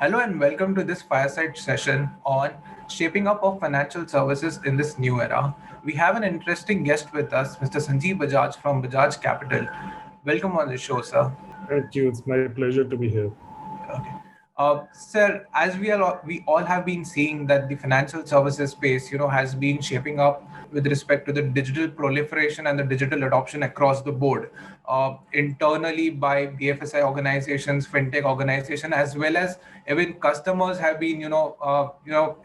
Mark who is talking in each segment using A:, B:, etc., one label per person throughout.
A: Hello and welcome to this fireside session on shaping up of financial services in this new era. We have an interesting guest with us, Mr. Sanjiv Bajaj from Bajaj Capital. Welcome on the show, sir.
B: Thank you. It's my pleasure to be here.
A: Okay. Sir, as we all have been seeing that the financial services space, has been shaping up with respect to the digital proliferation and the digital adoption across the board, internally by BFSI organizations, fintech organization, as well as even customers have been,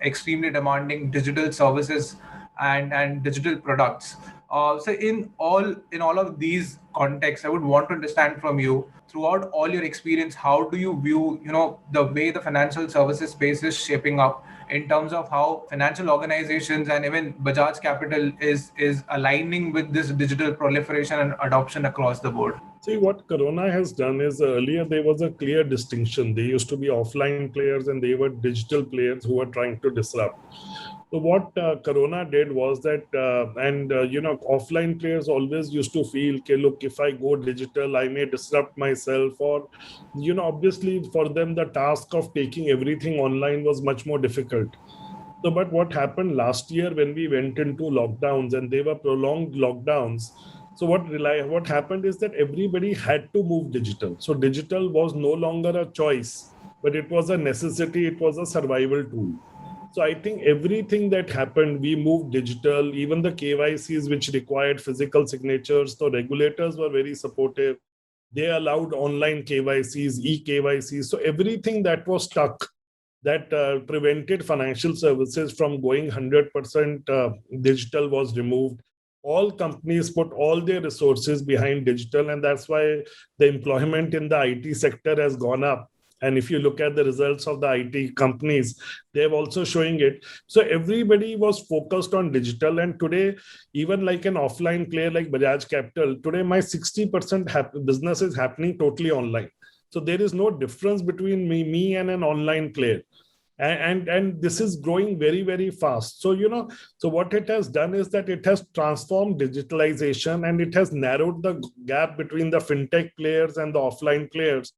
A: extremely demanding digital services and digital products. So in all of these contexts, I would want to understand from you throughout all your experience, how do you view, the way the financial services space is shaping up in terms of how financial organizations and even Bajaj Capital is aligning with this digital proliferation and adoption across the board?
B: See, what Corona has done is earlier there was a clear distinction. They used to be offline players and they were digital players who were trying to disrupt. So what Corona did was that, offline players always used to feel, okay, look, if I go digital, I may disrupt myself, or, obviously for them, the task of taking everything online was much more difficult. So, but what happened last year when we went into lockdowns and they were prolonged lockdowns? So what happened is that everybody had to move digital. So digital was no longer a choice, but it was a necessity. It was a survival tool. So I think everything that happened, we moved digital. Even the KYCs, which required physical signatures, the regulators were very supportive. They allowed online KYCs, e-KYCs. So everything that was stuck, that prevented financial services from going 100% digital was removed. All companies put all their resources behind digital, and that's why the employment in the IT sector has gone up. And if you look at the results of the IT companies, they're also showing it. So everybody was focused on digital. And today, even like an offline player like Bajaj Capital, today my 60% business is happening totally online. So there is no difference between me and an online player. And this is growing very, very fast. So, so what it has done is that it has transformed digitalization and it has narrowed the gap between the fintech players and the offline players.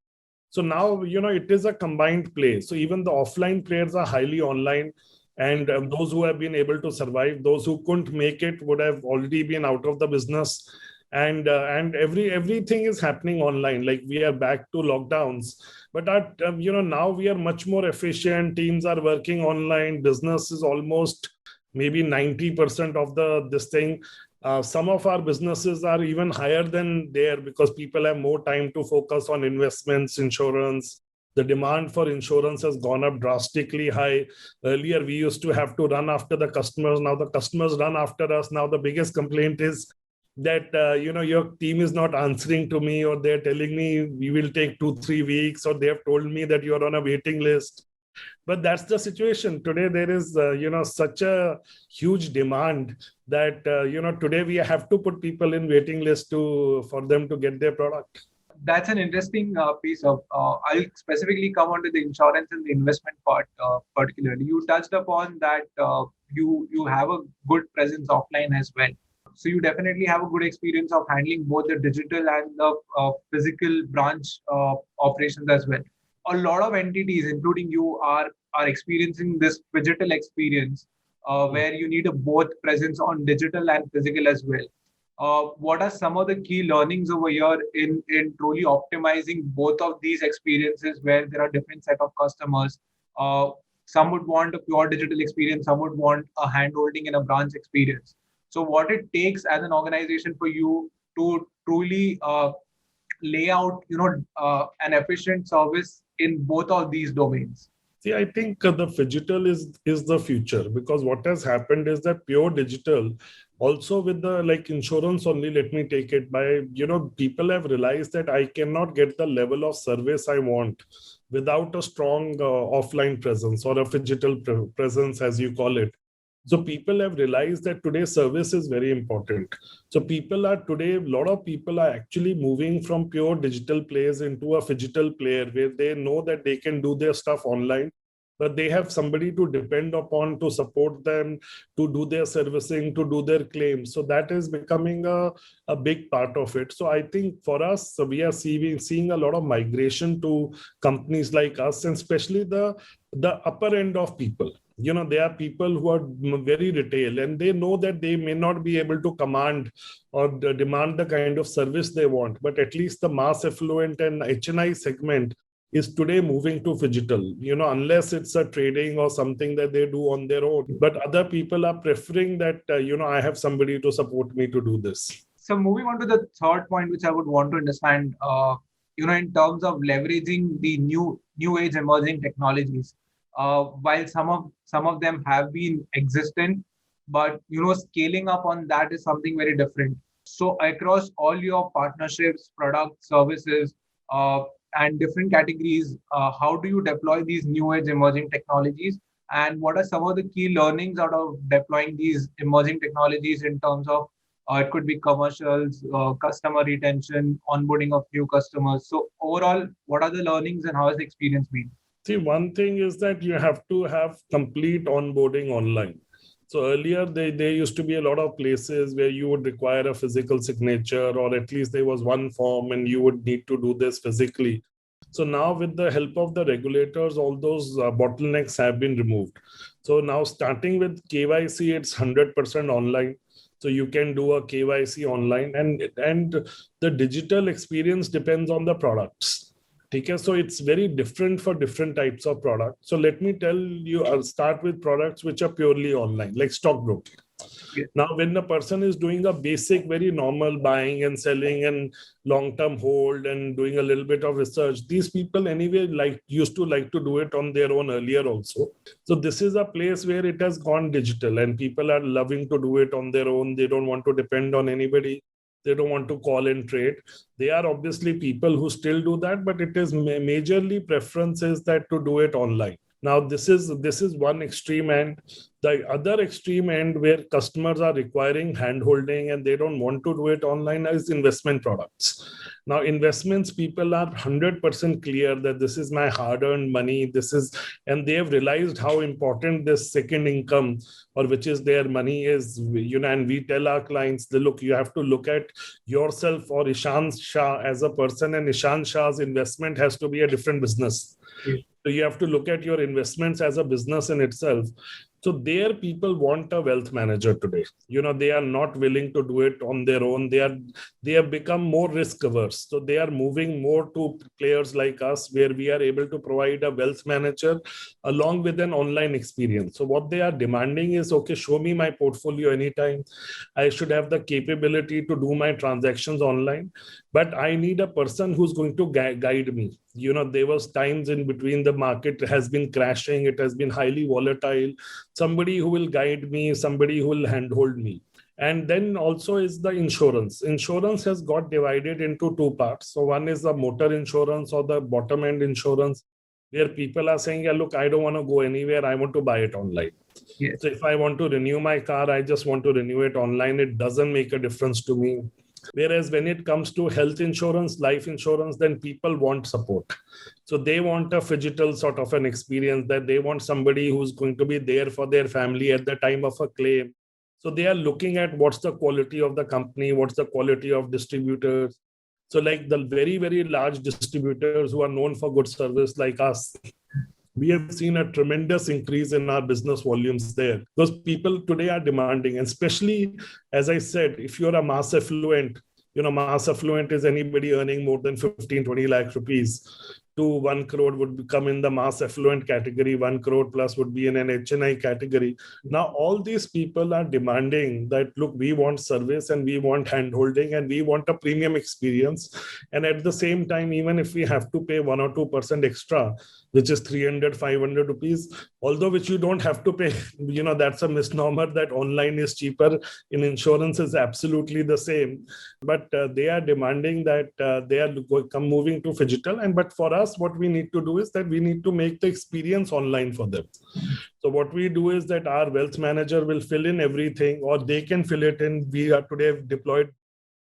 B: So now, it is a combined play. So even the offline players are highly online, and those who have been able to survive, those who couldn't make it would have already been out of the business. And everything is happening online. Like we are back to lockdowns, but now we are much more efficient. Teams are working online. Business is almost maybe 90% of this thing. Some of our businesses are even higher than there because people have more time to focus on investments, insurance. The demand for insurance has gone up drastically high. Earlier, we used to have to run after the customers. Now the customers run after us. Now the biggest complaint is that your team is not answering to me, or they're telling me we will take 2-3 weeks, or they have told me that you're on a waiting list. But that's the situation today. There is such a huge demand that today we have to put people in waiting list for them to get their product.
A: That's an interesting piece of. I'll specifically come on to the insurance and the investment part particularly. You touched upon that you have a good presence offline as well. So you definitely have a good experience of handling both the digital and the physical branch operations as well. A lot of entities, including you, are experiencing this digital experience where you need a both presence on digital and physical as well. What are some of the key learnings over here in truly optimizing both of these experiences where there are different set of customers? Some would want a pure digital experience, some would want a hand holding in a branch experience. So what it takes as an organization for you to truly lay out, an efficient service in both of these domains?
B: See, I think the phygital is the future, because what has happened is that pure digital, also with the like insurance only, let me take it by, people have realized that I cannot get the level of service I want without a strong offline presence or a phygital presence, as you call it. So people have realized that today service is very important. So a lot of people are actually moving from pure digital players into a phygital player where they know that they can do their stuff online. but they have somebody to depend upon to support them, to do their servicing, to do their claims. So that is becoming a big part of it. So I think for us, we are seeing a lot of migration to companies like us, and especially the upper end of people. There are people who are very retail, and they know that they may not be able to command or demand the kind of service they want, but at least the mass affluent and HNI segment is today moving to phygital, unless it's a trading or something that they do on their own. But other people are preferring that, I have somebody to support me to do this.
A: So moving on to the third point, which I would want to understand, in terms of leveraging the new age emerging technologies, while some of them have been existent, but scaling up on that is something very different. So across all your partnerships, products, services, and different categories, how do you deploy these new age emerging technologies? And what are some of the key learnings out of deploying these emerging technologies in terms of it could be commercials, customer retention, onboarding of new customers. So overall, what are the learnings and how has the experience been?
B: See, one thing is that you have to have complete onboarding online. So earlier, there used to be a lot of places where you would require a physical signature, or at least there was one form and you would need to do this physically. So now with the help of the regulators, all those bottlenecks have been removed. So now starting with KYC, it's 100% online. So you can do a KYC online, and the digital experience depends on the products. Okay, so it's very different for different types of products. So let me tell you, I'll start with products which are purely online, like stockbroking. Yeah. Now, when a person is doing a basic, very normal buying and selling and long-term hold and doing a little bit of research, these people anyway used to like to do it on their own earlier also. So this is a place where it has gone digital and people are loving to do it on their own. They don't want to depend on anybody. They don't want to call and trade. There are obviously people who still do that, but it is majorly preference is that to do it online. Now, this is one extreme end. The other extreme end where customers are requiring handholding and they don't want to do it online is investment products. Now, investments, people are 100% clear that this is my hard-earned money. And they have realized how important this second income, or which is their money, is. And we tell our clients, look, you have to look at yourself or Ishan Shah as a person, and Ishan Shah's investment has to be a different business. Yeah. So you have to look at your investments as a business in itself. So there people want a wealth manager today. They are not willing to do it on their own. They have become more risk averse. So they are moving more to players like us, where we are able to provide a wealth manager along with an online experience. So what they are demanding is, okay, show me my portfolio anytime. I should have the capability to do my transactions online, but I need a person who's going to guide me. There was times in between the market has been crashing. It has been highly volatile. Somebody who will guide me, somebody who will handhold me. And then also is the insurance. Insurance has got divided into two parts. So one is the motor insurance or the bottom end insurance, where people are saying, yeah, look, I don't want to go anywhere. I want to buy it online. Yes. So if I want to renew my car, I just want to renew it online. It doesn't make a difference to me. Whereas when it comes to health insurance, life insurance, then people want support. So they want a phygital sort of an experience, that they want somebody who's going to be there for their family at the time of a claim. So they are looking at what's the quality of the company, what's the quality of distributors. So like the very, very large distributors who are known for good service like us, we have seen a tremendous increase in our business volumes there, because people today are demanding, and especially, as I said, if you're a mass affluent, mass affluent is anybody earning more than 15, 20 lakh rupees. To 1 crore would come in the mass affluent category, 1 crore plus would be in an HNI category. Now, all these people are demanding that, look, we want service and we want handholding and we want a premium experience. And at the same time, even if we have to pay 1 or 2% extra, which is 300, 500 rupees, although which you don't have to pay, that's a misnomer that online is cheaper. In insurance is absolutely the same. But they are demanding that they are moving to phygital. But for us, what we need to do is that we need to make the experience online for them. So what we do is that our wealth manager will fill in everything, or they can fill it in. We are today deployed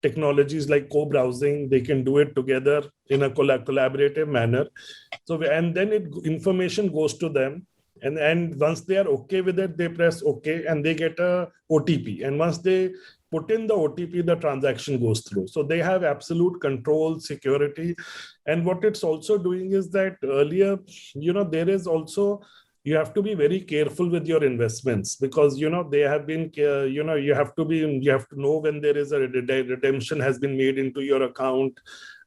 B: technologies like co-browsing. They can do it together in a collaborative manner. So, and then information goes to them. And once they are okay with it, they press okay and they get a OTP. And once they put in the OTP, the transaction goes through. So they have absolute control, security. And what it's also doing is that earlier, there is also, you have to be very careful with your investments, because they have been you have to know when there is a redemption has been made into your account,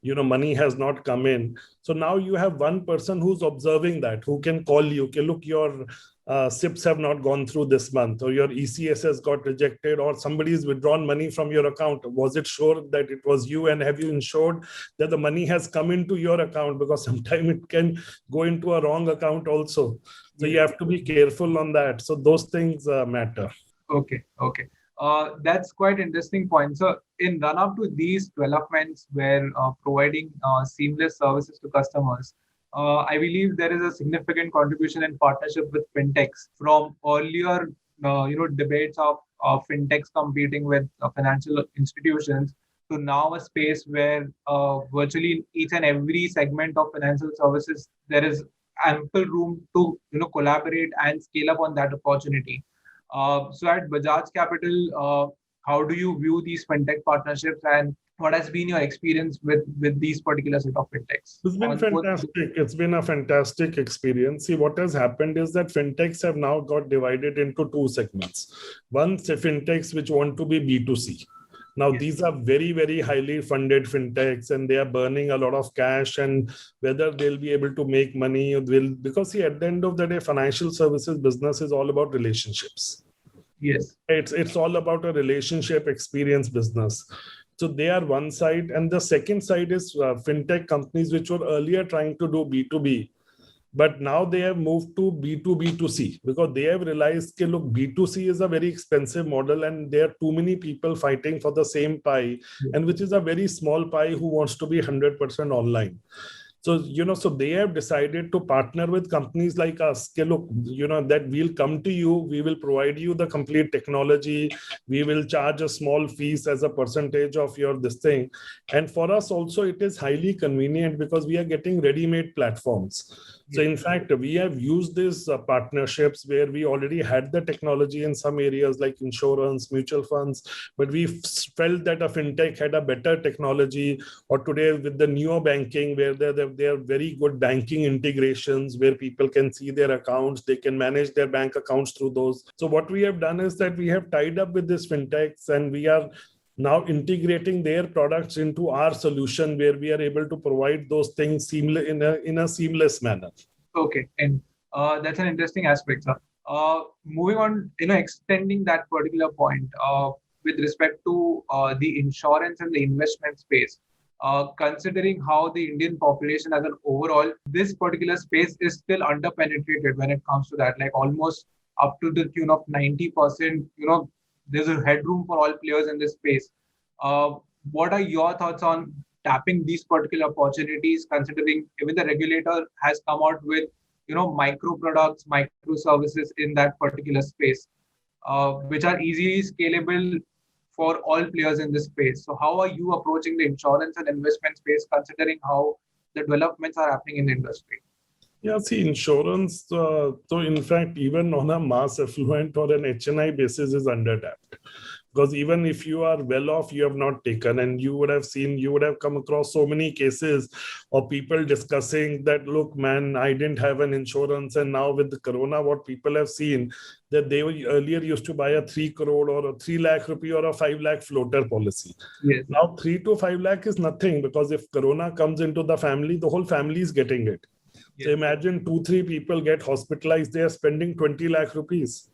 B: money has not come in. So now you have one person who's observing that, who can call you, okay, look, your SIPs have not gone through this month, or your ECS has got rejected, or somebody's withdrawn money from your account. Was it sure that it was you, and have you ensured that the money has come into your account? Because sometimes it can go into a wrong account also. So you have to be careful on that. So those things matter.
A: Okay, okay. That's quite interesting point. So in run up to these developments where providing seamless services to customers, I believe there is a significant contribution in partnership with fintechs from earlier, debates of fintechs competing with financial institutions to now a space where virtually in each and every segment of financial services, there is ample room to, collaborate and scale up on that opportunity. So at Bajaj Capital, how do you view these fintech partnerships, and what has been your experience with these particular set of fintechs?
B: It's been fantastic. It's been a fantastic experience. See, what has happened is that fintechs have now got divided into two segments. One, fintechs which want to be B2C. Now, these are very, very highly funded fintechs, and they are burning a lot of cash, and whether they'll be able to make money because see, at the end of the day, financial services business is all about relationships.
A: Yes.
B: It's all about a relationship experience business. So they are one side. And the second side is fintech companies, which were earlier trying to do B2B. But now they have moved to B2B2C, because they have realized that, look, B2C is a very expensive model, and there are too many people fighting for the same pie, and which is a very small pie who wants to be 100% online. So, so they have decided to partner with companies like us. Okay, look, that we'll come to you, we will provide you the complete technology, we will charge a small fees as a percentage of your this thing. And for us also, it is highly convenient because we are getting ready-made platforms. So in fact, we have used these partnerships where we already had the technology in some areas like insurance, mutual funds, but we felt that a fintech had a better technology. Or today with the neo banking, where there are very good banking integrations where people can see their accounts, they can manage their bank accounts through those. So what we have done is that we have tied up with these fintechs, and we are now integrating their products into our solution, where we are able to provide those things in a seamless manner.
A: Okay, and that's an interesting aspect, sir. Moving on, extending that particular point with respect to the insurance and the investment space. Considering how the Indian population as an overall, this particular space is still underpenetrated when it comes to that, like almost up to the tune of 90%, there's a headroom for all players in this space. What are your thoughts on tapping these particular opportunities, considering even the regulator has come out with, micro products, micro services in that particular space, which are easily scalable for all players in this space. So how are you approaching the insurance and investment space, considering how the developments are happening in the industry?
B: Yeah, see, insurance, so in fact, even on a mass affluent or an HNI basis is undertapped. Because even if you are well off, you have not taken, and you would have come across so many cases of people discussing that, look, man, I didn't have an insurance. And now with the corona, what people have seen, that they were earlier used to buy a 3 crore or a 3 lakh rupee or a 5 lakh floater policy.
A: Yes.
B: Now 3 to 5 lakh is nothing, because if corona comes into the family, the whole family is getting it. Yes. So imagine 2-3 people get hospitalized, they are spending 20 lakh rupees.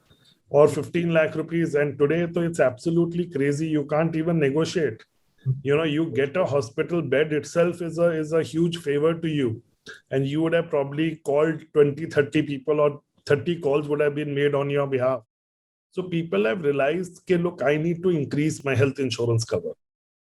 B: Or 15 lakh rupees. And today, so it's absolutely crazy. You can't even negotiate. You get a hospital bed itself is a huge favor to you. And you would have probably called 20, 30 people, or 30 calls would have been made on your behalf. So people have realized, okay, look, I need to increase my health insurance cover.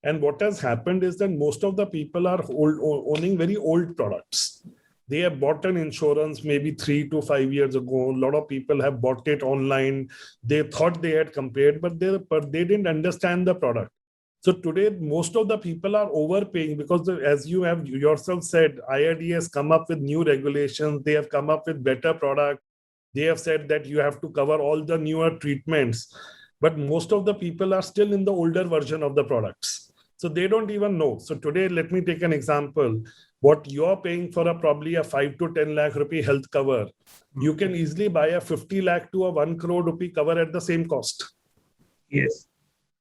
B: And what has happened is that most of the people are owning very old products. They have bought an insurance maybe 3 to 5 years ago. A lot of people have bought it online. They thought they had compared, but they didn't understand the product. So today, most of the people are overpaying because, as you have yourself said, IRD has come up with new regulations. They have come up with better product. They have said that you have to cover all the newer treatments, but most of the people are still in the older version of the products. So they don't even know. So today, let me take an example. What you're paying for probably a 5 to 10 lakh rupee health cover, you can easily buy a 50 lakh to a 1 crore rupee cover at the same cost.
A: Yes.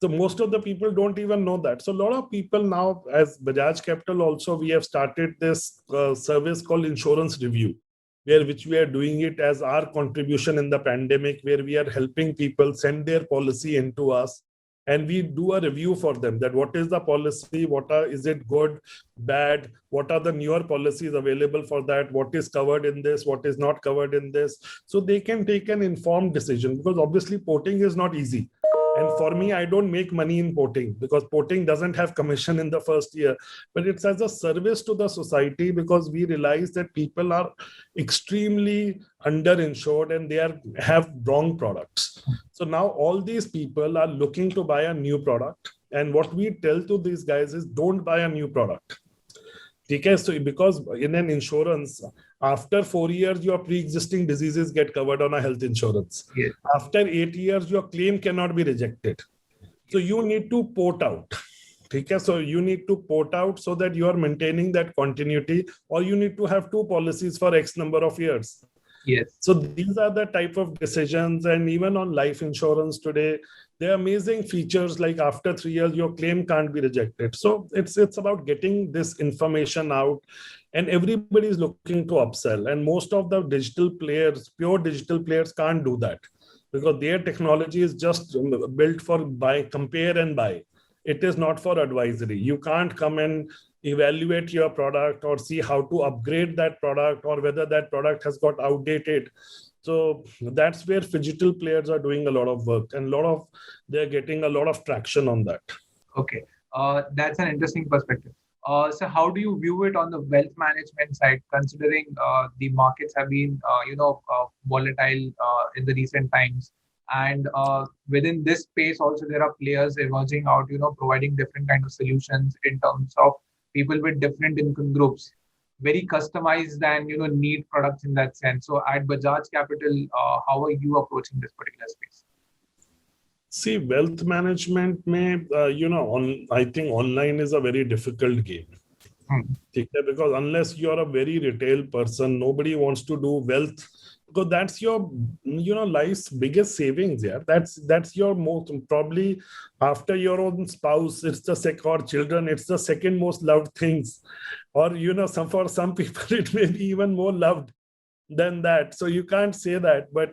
B: So most of the people don't even know that. So a lot of people now, as Bajaj Capital also, we have started this service called Insurance Review, which we are doing it as our contribution in the pandemic, where we are helping people send their policy into us. And we do a review for them that what is the policy, is it good, bad, what are the newer policies available for that, what is covered in this, what is not covered in this. So they can take an informed decision, because obviously porting is not easy. And for me, I don't make money in porting, because porting doesn't have commission in the first year, but it's as a service to the society, because we realize that people are extremely underinsured and they have wrong products. So now all these people are looking to buy a new product. And what we tell to these guys is, don't buy a new product. Okay, so because in an insurance, after 4 years, your pre-existing diseases get covered on a health insurance.
A: Yes.
B: After 8 years, your claim cannot be rejected. So you need to port out. Okay, so you need to port out so that you are maintaining that continuity, or you need to have 2 policies for X number of years.
A: Yes.
B: So these are the type of decisions. And even on life insurance today, there are amazing features like after 3 years, your claim can't be rejected. So it's about getting this information out, and everybody is looking to upsell. And most of the digital players, pure digital players, can't do that, because their technology is just built for buy, compare and buy. It is not for advisory. You can't come and evaluate your product or see how to upgrade that product, or whether that product has got outdated. So that's where digital players are doing a lot of work, and they're getting a lot of traction on that.
A: Okay, that's an interesting perspective. So how do you view it on the wealth management side, considering the markets have been, volatile in the recent times, and within this space also there are players emerging out, providing different kind of solutions in terms of people with different income groups, very customized and need products in that sense. So at Bajaj Capital, how are you approaching this particular space?
B: See, wealth management I think online is a very difficult game. Because unless you're a very retail person, nobody wants to do wealth, because that's your life's biggest savings. Yeah, that's your most, probably after your own spouse, it's the or children, it's the second most loved things. Or for some people it may be even more loved than that. So you can't say that, but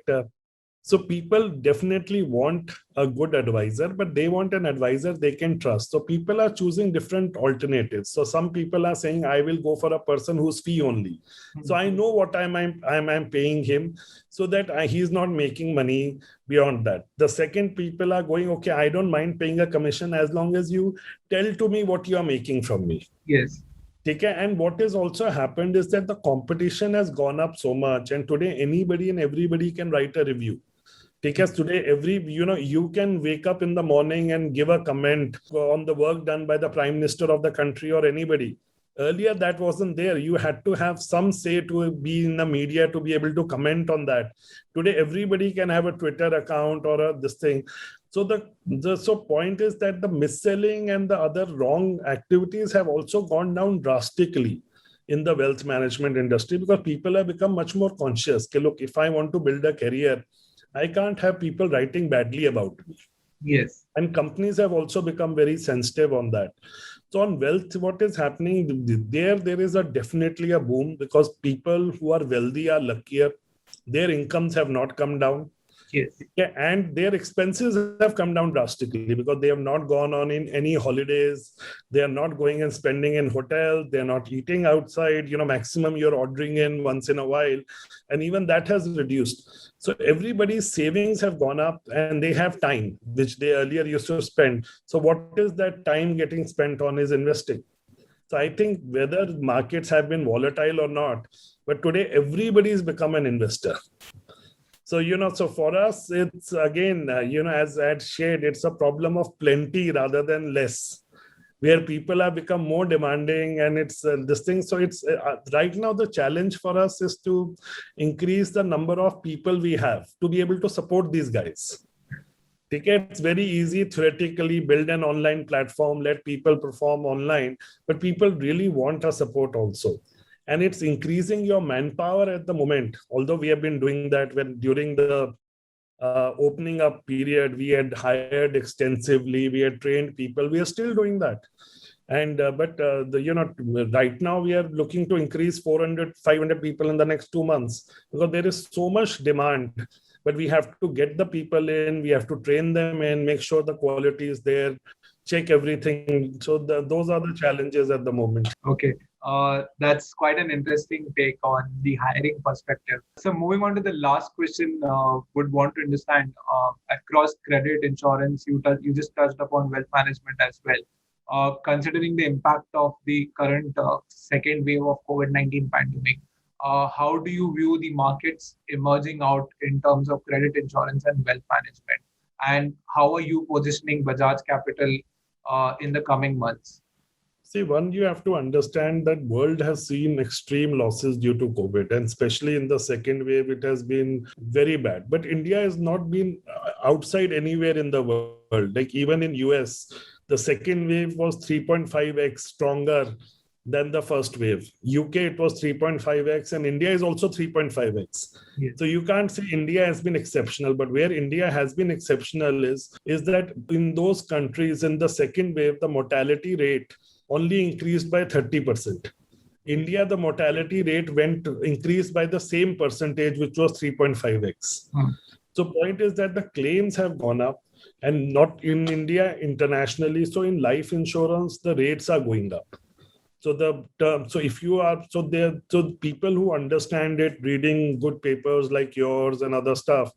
B: so people definitely want a good advisor, but they want an advisor they can trust. So people are choosing different alternatives. So some people are saying, I will go for a person who's fee only. So I know what I'm paying him, so that he's not making money beyond that. The second, people are going, okay, I don't mind paying a commission as long as you tell to me what you are making from me.
A: Yes.
B: And what has also happened is that the competition has gone up so much, and today anybody and everybody can write a review. Because today, you can wake up in the morning and give a comment on the work done by the Prime Minister of the country or anybody. Earlier, that wasn't there. You had to have some say to be in the media to be able to comment on that. Today, everybody can have a Twitter account or this thing. So the point is that the mis-selling and the other wrong activities have also gone down drastically in the wealth management industry, because people have become much more conscious. Okay, look, if I want to build a career, I can't have people writing badly about me.
A: Yes.
B: And companies have also become very sensitive on that. So on wealth, what is happening there is definitely a boom, because people who are wealthy are luckier. Their incomes have not come down.
A: Yes.
B: And their expenses have come down drastically, because they have not gone on in any holidays. They are not going and spending in hotels. They're not eating outside. Maximum you're ordering in once in a while. And even that has reduced. So everybody's savings have gone up, and they have time, which they earlier used to spend. So what is that time getting spent on is investing. So I think whether markets have been volatile or not, but today everybody's become an investor. So, so for us, it's again, as I had shared, it's a problem of plenty rather than less. where people have become more demanding, and it's this thing. So it's right now the challenge for us is to increase the number of people we have to be able to support these guys. It's very easy theoretically build an online platform, let people perform online, but people really want our support also. And it's increasing your manpower at the moment. Although we have been doing that when during the opening up period, we had hired extensively, we had trained people, we are still doing that. And right now we are looking to increase 400, 500 people in the next 2 months because there is so much demand. But we have to get the people in, we have to train them in, make sure the quality is there, check everything. So those are the challenges at the moment.
A: Okay. That's quite an interesting take on the hiring perspective. So moving on to the last question, would want to understand across credit, insurance, you just touched upon wealth management as well. Considering the impact of the current second wave of COVID-19 pandemic, how do you view the markets emerging out in terms of credit, insurance, and wealth management? And how are you positioning Bajaj Capital in the coming months?
B: See, one, you have to understand that world has seen extreme losses due to COVID, and especially in the second wave, it has been very bad. But India has not been outside anywhere in the world. Like even in US, the second wave was 3.5x stronger than the first wave. UK, it was 3.5x, and India is also 3.5x. Yes. So you can't say India has been exceptional, but where India has been exceptional is that in those countries in the second wave, the mortality rate only increased by 30%. India, the mortality rate increased by the same percentage, which was 3.5x. So point is that the claims have gone up, and not in India, internationally. So in life insurance, the rates are going up. So people who understand it, reading good papers like yours and other stuff,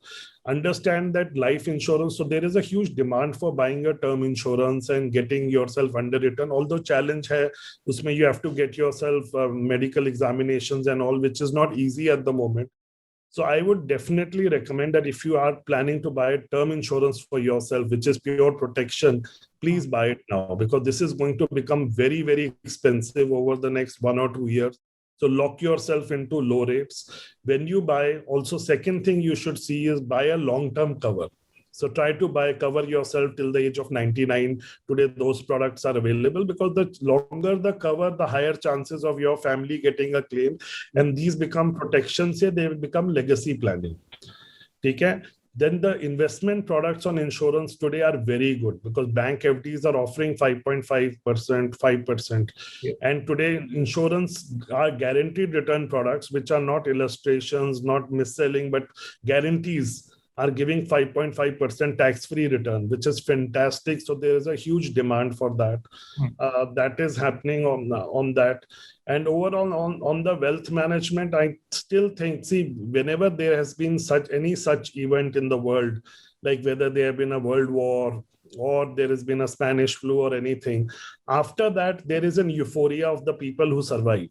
B: understand that life insurance. So there is a huge demand for buying a term insurance and getting yourself underwritten. Although challenge hai, usme you have to get yourself medical examinations and all, which is not easy at the moment. So I would definitely recommend that if you are planning to buy term insurance for yourself, which is pure protection, please buy it now, because this is going to become very, very expensive over the next 1 or 2 years. So lock yourself into low rates. When you buy, also second thing you should see is buy a long-term cover. So try to cover yourself till the age of 99. Today, those products are available because the longer the cover, the higher chances of your family getting a claim. And these become protections here, they will become legacy planning. Okay? Then the investment products on insurance today are very good because bank FDs are offering 5.5%, 5%. Yeah. And today insurance are guaranteed return products, which are not illustrations, not mis-selling, but guarantees are giving 5.5% tax-free return, which is fantastic. So there is a huge demand for that. That is happening on that. And overall on the wealth management, I still think, whenever there has been any such event in the world, like whether there have been a world war or there has been a Spanish flu or anything, after that, there is an euphoria of the people who survive.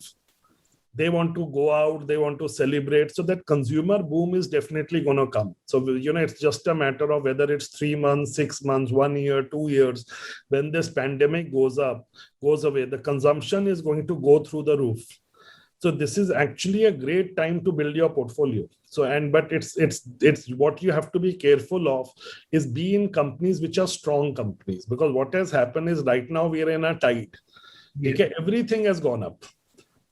B: They want to go out, they want to celebrate. So that consumer boom is definitely going to come. So, it's just a matter of whether it's 3 months, 6 months, 1 year, 2 years. When this pandemic goes away, the consumption is going to go through the roof. So this is actually a great time to build your portfolio. But it's what you have to be careful of is be in companies which are strong companies, because what has happened is right now we are in a tide. Yeah. Okay, everything has gone up.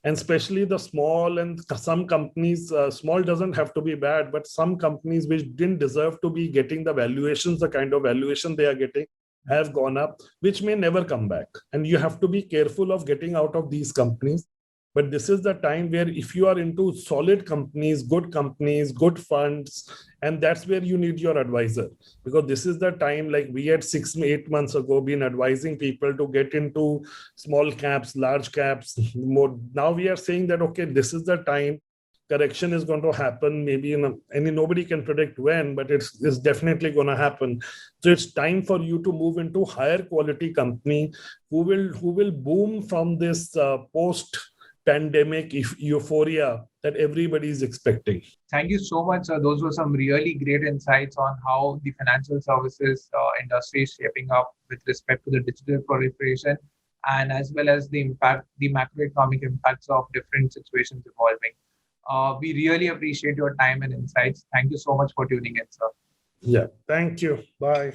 B: And especially the small and some companies, small doesn't have to be bad, but some companies which didn't deserve to be getting the valuations, the kind of valuation they are getting, have gone up, which may never come back. And you have to be careful of getting out of these companies. But this is the time where if you are into solid companies, good funds, and that's where you need your advisor. Because this is the time, like we had 6 to 8 months ago been advising people to get into small caps, large caps. More. Now we are saying that, okay, this is the time. Correction is going to happen. Maybe nobody can predict when, but it's definitely going to happen. So it's time for you to move into higher quality company who will boom from this post-pandemic euphoria that everybody is expecting.
A: Thank you so much. Those were some really great insights on how the financial services industry is shaping up with respect to the digital proliferation and as well as the macroeconomic impacts of different situations evolving. We really appreciate your time and insights. Thank you so much for tuning in, sir.
B: Yeah. Thank you. Bye.